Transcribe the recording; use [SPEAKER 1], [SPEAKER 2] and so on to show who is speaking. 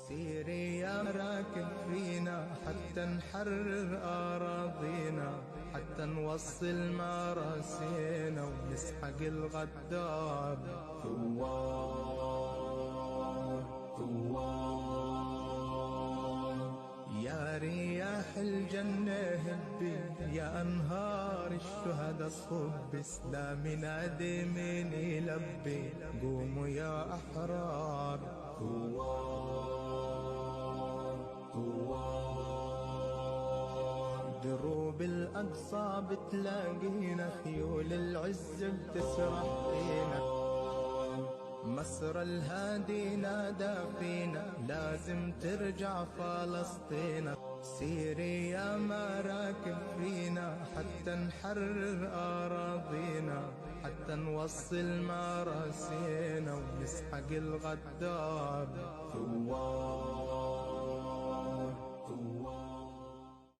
[SPEAKER 1] سيري يا راكب فينا حتى نحرر أراضينا، حتى نوصل مراسينا ونسحق الغدار. ثوار ثوار يا رياح الجنة هبي، يا أنهار الشهداء صب، إسلامي نادي من يلبي، قوموا يا أحرار. ثوار ثوار دروب الأقصى بتلاقينا، خيول العز بتسرح فينا، مصر الهادي نادى فينا، لازم ترجع فلسطين. سيري يا مراكب فينا حتى نحرر أراضينا، حتى نوصل مراسينا ونسحق الغدار.